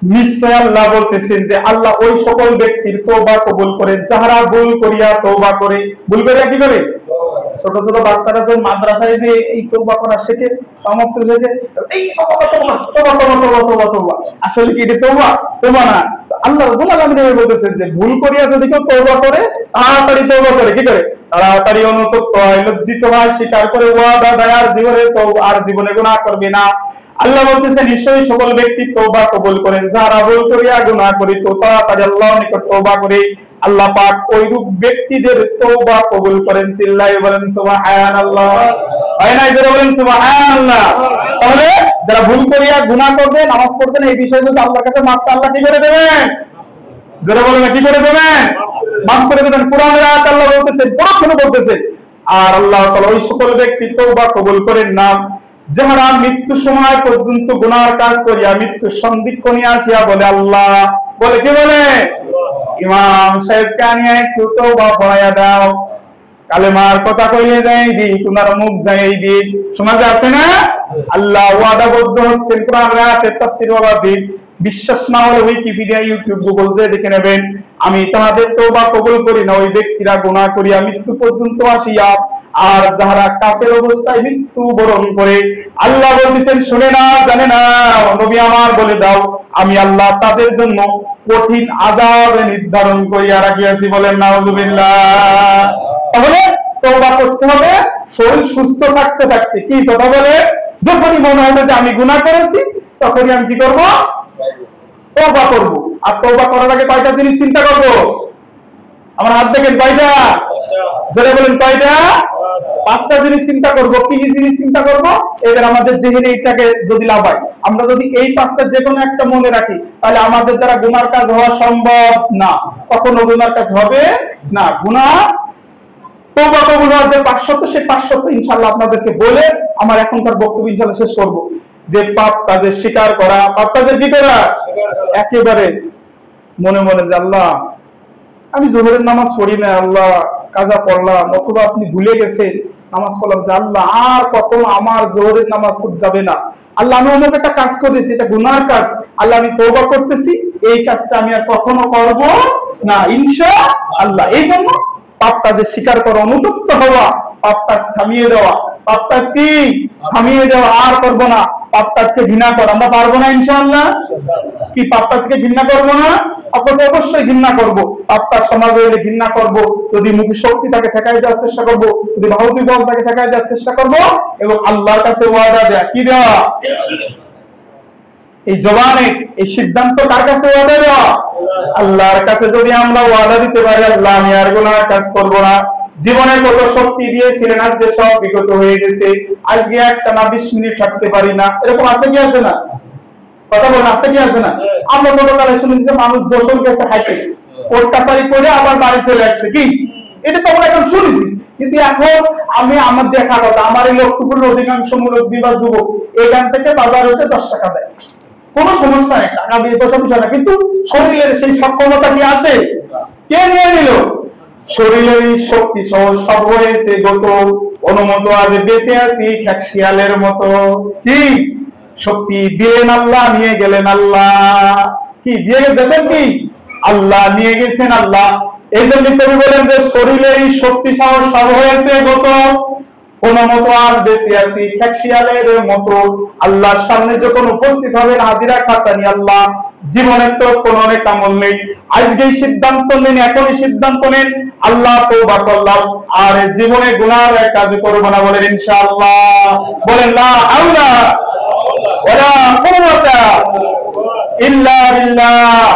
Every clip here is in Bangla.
নিশ্চয় আল্লাহ বলতেছেন যে আল্লাহ ওই সকল ব্যক্তির তওবা কবুল করেন যারা ভুল করিয়া তওবা করে। ভুল করিয়া কি করে? ছোট ছোট বাচ্চারা যখন মাদ্রাসায় যে এই তওবা করা শেখে, আমত্র শেখে, এই তওবা তওবা তওবা তওবা তওবা তওবা তওবা, আসলে কি এটা তওবা? তওবা না। আল্লাহ রাব্বুল আলামিন বলতেছেন যে ভুল করিয়া যদি কেউ তওবা করে, তাড়াতাড়ি তওবা করে, কি করে? তাড়াতাড়ি অনুতপ্ত হয়, লজ্জিত হয়, স্বীকার করে ওয়াদা দেয় আর জীবনে তওবা, আর জীবনে গুনাহ করবে না। আল্লাহ বলতেছেন নিশ্চয়ই সকল ব্যক্তি তওবা কবুল করেন যারা ভুল করিয়া গুনাহ করিত তাড়াতাড়ি আল্লাহর নিকট তওবা করে। আল্লাহ পাক ওইরূপ ব্যক্তিদের তওবা কবুল করেন। চিল্লায়ে বলেন সুবহানাল্লাহ। হয় না? যারা বলেন সুবহানাল্লাহ। তাহলে যারা ভুল করিয়া গুনাহ করবে, নামাজ পড়বে না, এই বিষয়ে যদি আল্লাহর কাছে মাফ চায়, আল্লাহ কি করে দেবেন? যারা বলেন কি করে দেবেন? মাফ করে দেবেন। কোরআনের আয়াত আল্লাহ বলতেছেন, পরক্ষণে বলতেছেন, আর আল্লাহ তাআলা ওই সকল ব্যক্তি তওবা কবুল করেন না যারা মৃত্যু সময় পর্যন্ত গুনার কাজ করিয়া মৃত্যু সন্ধিক্ষণে আসিয়া বলে আল্লাহ, বলে কি বলে? ইমাম সাহেব কানিয়া একটু তওবা পড়াইয়া দাও, কালেমার কথা কইলে যাই দি, তোমার মুখ যাই দি, সমাজে আছে না? আল্লাহ ওয়াদাবদ্ধ হচ্ছেন কোরআনের আয়াতে তাফসীর ওয়াজিব। বিশ্বাস না হলে উইকিপিডিয়া, ইউটিউব, গুগল যে দেখে নেবেন। আমি তাহাদের তওবা কবুল করি না ওই ব্যক্তিরা গুনাহ করিয়া মৃত্যু পর্যন্ত আসিয়া, আর যারা কাফের অবস্থায় মৃত্যু বরণ করে। আল্লাহ বলতেছেন শুনে না জানে না, নবী আমার বলে দাও আমি আল্লাহ তাদের জন্য কঠিন আযাব নির্ধারণ করিয়া রাখিয়াছি। বলেন নাউযুবিল্লাহ। তাহলে তওবা করতে হবে শরীর সুস্থ থাকতে থাকতে। কি কথা বলে? যখনই মনে হবে যে আমি গুনাহ করেছি, তখনই আমি কি করব? তওবা করব। আর তওবা করার আগে কয়টা জিনিস চিন্তা করব? আমার হাত দেখেন কয়টা? যারা বলেন কয়টা? পাঁচটা জিনিস চিন্তা করব। কি কি জিনিস চিন্তা করব? এবার আমাদের যেহেতু এইটাকে যদি লাভাই, আমরা যদি এই পাঁচটা যে কোনো একটা মনে রাখি, তাহলে আমাদের দ্বারা গুনার কাজ হওয়া সম্ভব না, কখনো গুনার কাজ হবে না। গুনাহ তওবা কবুল হওয়ার যে 500, সেই 500 ইনশাআল্লাহ আপনাদেরকে বলে আমার এখনকার বক্তব্য ইনশাআল্লাহ শেষ করব। যে পাপ কাজের স্বীকার করা, পাপ কাজের কি করা? একেবারে মনে মনে যে আল্লাহ আমি জোহরের নামাজ পড়ি না, আল্লাহ কাজা পড়লাম, অথবা আপনি ভুলে গেছেন নামাজ পড়লাম, যে আল্লাহ আর কখনো আমার জোহরের নামাজ ছুট যাবে না। আল্লাহ আমি অনেক একটা কাজ করেছি, এটা গুনার কাজ, আল্লাহ আমি তওবা করতেছি, এই কাজটা আমি আর কখনো করব না ইনশাআল্লাহ। এই জন্য পাপ কাজের স্বীকার করা, অনুতপ্ত হওয়া, পাপ কাজ থামিয়ে দেওয়া, পাপ কাজ কি থামিয়ে দেওয়া, আর করব না। পাপ কাজকে ঘৃণা করা, আমরা পারবো না ইনশাআল্লাহ। কি পাপ কাজকে ঘৃণা করব না? অবশ্যই ঘৃণা করব। পাপ কাজ সমাজে হলে ঘৃণা করব, যদি মুখে শক্তি তাকে ঠেকাই দেওয়ার চেষ্টা করব, যদি বাহুতি বল তাকে ঠেকাই দেওয়ার চেষ্টা করব, এবং আল্লাহর কাছে ওয়াদা দেয়া, কি দেওয়া? এই জবানে এই সিদ্ধান্ত কার কাছে ওয়াদা দেওয়া? আল্লাহর কাছে। যদি আমরা ওয়াদা দিতে পারি আল্লাহ আমি আর গুনাহ কাজ করব না, জীবনের কত শক্তি দিয়েছিলেন আজকে সব বিগত হয়ে গেছে, আজকে একটা না 20 মিনিট থাকতে পারি না, এরকম আছে কি আছে না? কথা বলেন আছে কি আছে না? আমরা ছোটকালে শুনেছি যে মানুষ যশোর গেছে হাইটে, কোর্ট কাছারি করে আবার বাড়ি চলে আসছে, কি এটা তো আমরা এখন শুনেছি। কিন্তু এখন আমি আমার দেখা কথা, আমার এই লক্ষ্মীপুরের অধিকাংশ মুরব্বী বা যুবক এখান থেকে বাজার হতে 10 টাকা দেয়, কোনো সমস্যা নেই, টাকা দিয়ে তো সমস্যা না, কিন্তু শরীরের সেই সক্ষমতা কি আছে? কে নিয়ে নিল? শরীরের শক্তি সহ সব হয়েছে গত, অনুমত আজ বেঁচে আছি খ্যাকশিয়ালের মতো। কি শক্তি দিলেন আল্লাহ, নিয়ে গেলেন আল্লাহ। কি দিয়ে গেছেন? কি আল্লাহ নিয়ে গেছেন আল্লাহ। এই জন্য কবি বলেন যে শরীরের শক্তি সহ সব হয়েছে গত, অনুমত আজ বেঁচে আছি খ্যাকশিয়ালের মতো। আল্লাহর সামনে যখন উপস্থিত হবেন হাজিরা খাতা নিয়ে, আল্লাহ জীবনের তো কোনো আমল নেই, আজকেই সিদ্ধান্ত নেন, এখনই সিদ্ধান্ত নেন আল্লাহ তওবা করলাম আর জীবনে গুনার কাজ করব না। বলেন ইনশাআল্লাহ। বলেন লা হাওলা ওয়ালা কুওয়াতা ইল্লা বিল্লাহ।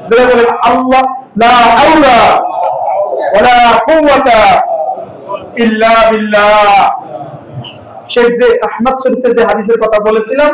যারা বলেন আল্লাহ লা হাওলা ওয়ালা কুওয়াতা ইল্লা বিল্লাহ। শেখ যে আহমদ শরীফের যে হাদিসের কথা বলেছিলাম,